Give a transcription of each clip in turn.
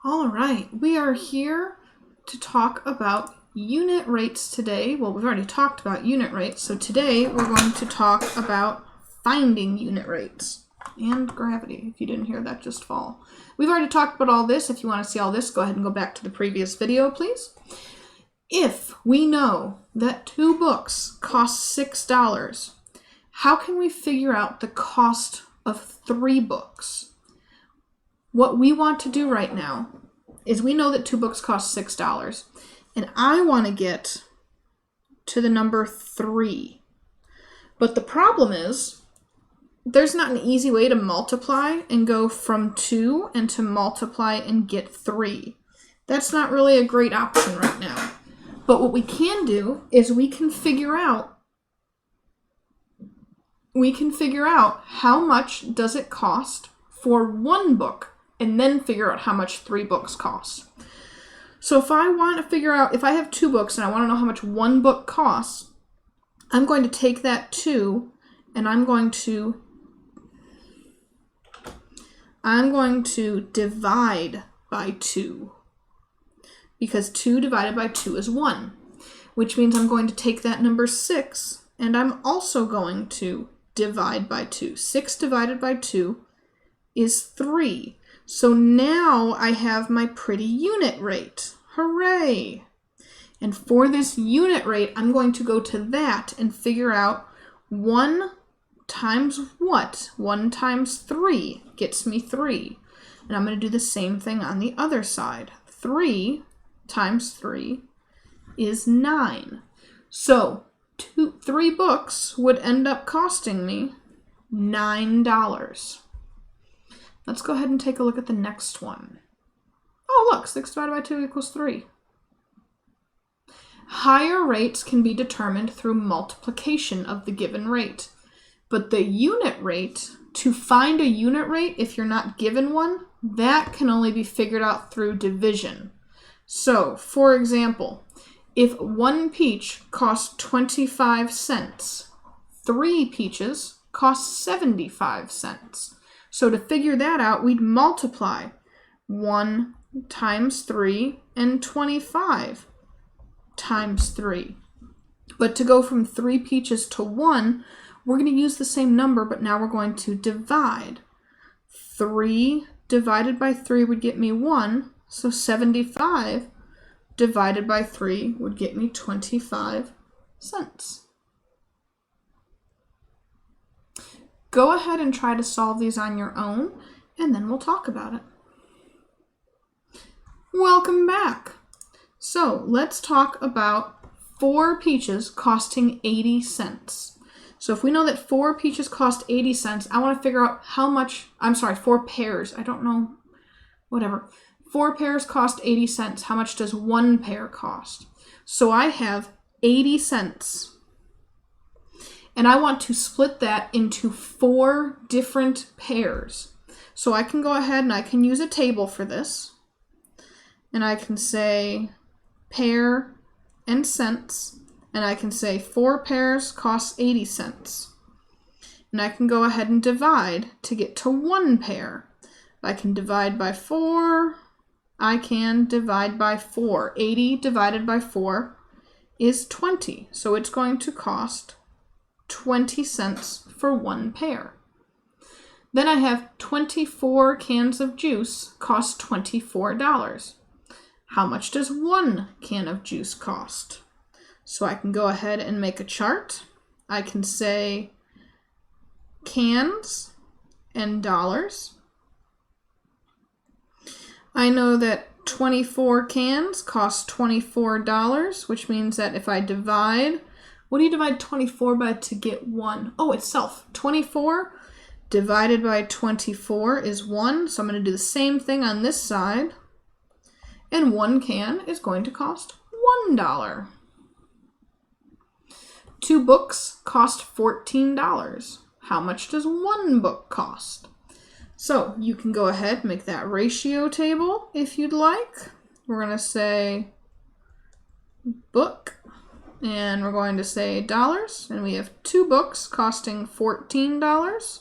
All right, we are here to talk about unit rates today. Well, we've already talked about unit rates, so today we're going to talk about finding unit rates and gravity. If you didn't hear that, just fall. We've already talked about all this. If you want to see all this, go ahead and go back to the previous video, please. If we know that 2 books cost $6, how can we figure out the cost of 3 books? What we want to do right now is we know that 2 books cost $6, and I want to get to the number 3. But the problem is there's not an easy way to multiply and go from 2 and to multiply and get 3. That's not really a great option right now. But what we can do is we can figure out how much does it cost for 1 book, and then figure out how much 3 books cost. So if I want to figure out, if I have 2 books and I want to know how much 1 book costs, I'm going to take that 2 and I'm going to divide by 2. Because 2 divided by 2 is 1, which means I'm going to take that number 6 and I'm also going to divide by 2. 6 divided by 2 is 3. So now I have my pretty unit rate. Hooray! And for this unit rate, I'm going to go to that and figure out 1 times what? 1 times 3 gets me 3. And I'm going to do the same thing on the other side. 3 times 3 is 9. So 3 books would end up costing me $9. Let's go ahead and take a look at the next one. Oh, look, 6 divided by 2 equals 3. Higher rates can be determined through multiplication of the given rate. But the unit rate, to find a unit rate if you're not given one, that can only be figured out through division. So, for example, if 1 peach costs 25 cents, 3 peaches cost 75 cents. So to figure that out, we'd multiply 1 times 3 and 25 times 3. But to go from 3 peaches to 1, we're going to use the same number, but now we're going to divide. 3 divided by 3 would get me 1, so 75 divided by 3 would get me 25 cents. Go ahead and try to solve these on your own, and then we'll talk about it. Welcome back. So let's talk about 4 peaches costing 80 cents. So if we know that 4 peaches cost 80 cents, I want to figure out how much, 4 pears, I don't know, whatever. 4 pears cost 80 cents. How much does 1 pear cost? So I have 80 cents. And I want to split that into 4 different pairs. So I can go ahead and I can use a table for this. And I can say pear and cents. And I can say 4 pears cost 80 cents. And I can go ahead and divide to get to 1 pear. I can divide by 4. I can divide by 4. 80 divided by 4 is 20. So it's going to cost 20 cents for 1 pear. Then I have 24 cans of juice cost $24. How much does 1 can of juice cost? So I can go ahead and make a chart. I can say cans and dollars. I know that 24 cans cost $24, which means that if I divide, what do you divide 24 by to get 1? Oh, itself. 24 divided by 24 is 1. So I'm going to do the same thing on this side. And 1 can is going to cost $1. 2 books cost $14. How much does 1 book cost? So you can go ahead and make that ratio table if you'd like. We're going to say book. And we're going to say dollars, and we have 2 books costing $14.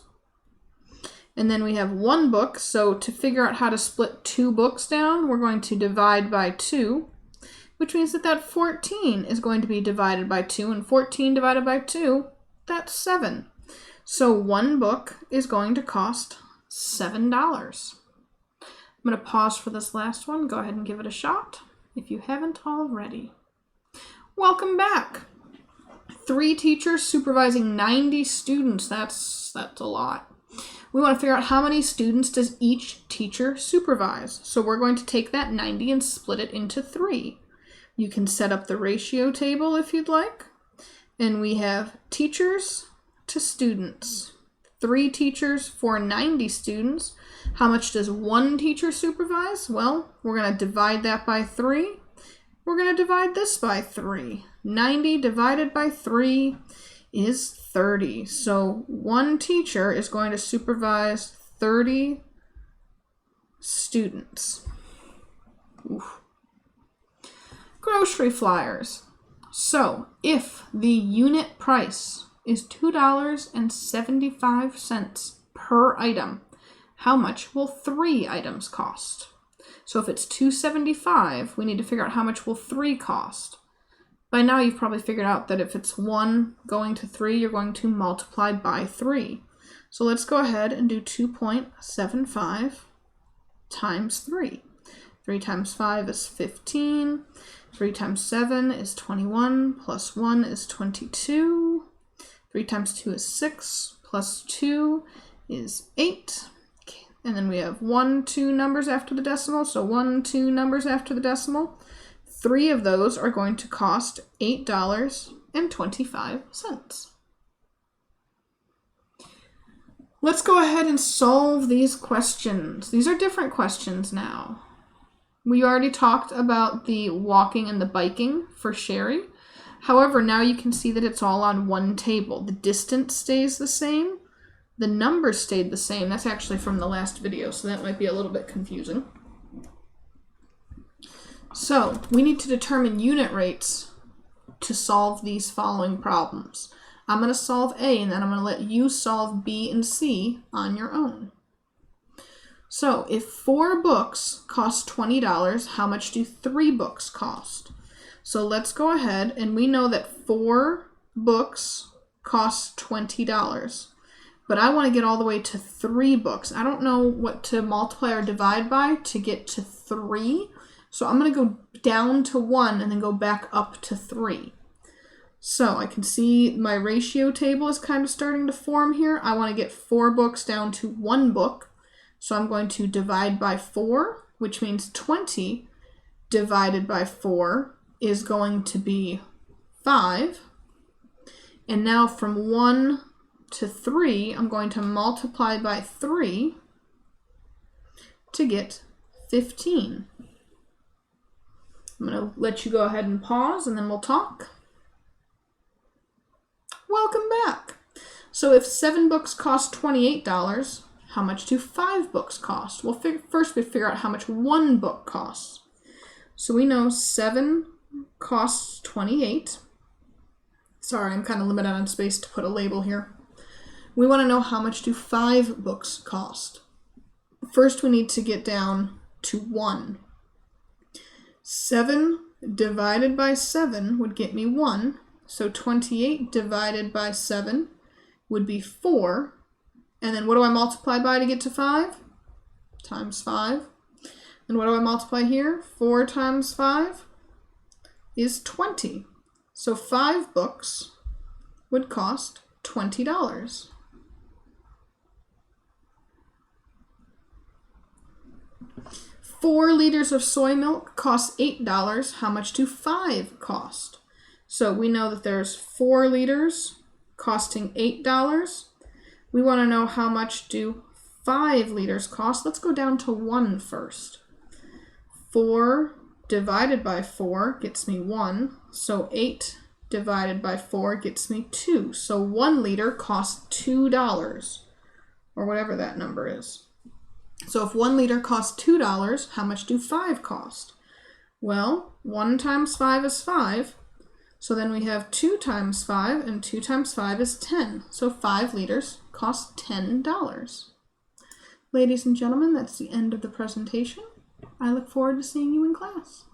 And then we have 1 book. So to figure out how to split 2 books down, we're going to divide by 2, which means that 14 is going to be divided by 2, and 14 divided by 2, that's 7. So 1 book is going to cost $7. I'm going to pause for this last one. Go ahead and give it a shot if you haven't already. Welcome back. 3 teachers supervising 90 students. That's a lot. We want to figure out how many students does each teacher supervise. So we're going to take that 90 and split it into 3. You can set up the ratio table if you'd like. And we have teachers to students. 3 teachers for 90 students. How much does 1 teacher supervise? Well, we're going to divide that by 3. We're going to divide this by 3. 90 divided by 3 is 30. So 1 teacher is going to supervise 30 students. Oof. Grocery flyers. So if the unit price is $2.75 per item, how much will 3 items cost? So if it's $2.75, we need to figure out how much will 3 cost. By now you've probably figured out that if it's 1 going to 3, you're going to multiply by 3. So let's go ahead and do 2.75 times 3. 3 times 5 is 15. 3 times 7 is 21, plus 1 is 22. 3 times 2 is 6, plus 2 is 8. And then we have 1, 2 numbers after the decimal, so 1, 2 numbers after the decimal. 3 of those are going to cost $8.25. Let's go ahead and solve these questions. These are different questions now. We already talked about the walking and the biking for Sherry. However, now you can see that it's all on one table. The distance stays the same. The numbers stayed the same. That's actually from the last video, so that might be a little bit confusing. So we need to determine unit rates to solve these following problems. I'm going to solve A, and then I'm going to let you solve B and C on your own. So if 4 books cost $20, how much do 3 books cost? So let's go ahead, and we know that 4 books cost $20. But I want to get all the way to 3 books. I don't know what to multiply or divide by to get to 3. So I'm going to go down to 1 and then go back up to 3. So I can see my ratio table is kind of starting to form here. I want to get 4 books down to 1 book. So I'm going to divide by 4, which means 20 divided by 4 is going to be 5. And now from 1 to 3, I'm going to multiply by 3 to get 15. I'm going to let you go ahead and pause, and then we'll talk. Welcome back. So if 7 books cost $28, how much do 5 books cost? Well, first we figure out how much 1 book costs. So we know 7 costs 28. Sorry, I'm kind of limited on space to put a label here. We want to know how much do 5 books cost. First, we need to get down to 1. 7 divided by 7 would get me 1. So 28 divided by 7 would be 4. And then what do I multiply by to get to 5? Times 5. And what do I multiply here? 4 times 5 is 20. So 5 books would cost $20. 4 liters of soy milk costs $8. How much do 5 cost? So we know that there's 4 liters costing $8. We want to know how much do 5 liters cost. Let's go down to 1 first. 4 divided by 4 gets me 1. So 8 divided by 4 gets me 2. So 1 liter costs $2, or whatever that number is. So if 1 liter costs $2, how much do 5 cost? Well, 1 times 5 is 5. So then we have 2 times 5, and 2 times 5 is 10. So 5 liters cost $10. Ladies and gentlemen, that's the end of the presentation. I look forward to seeing you in class.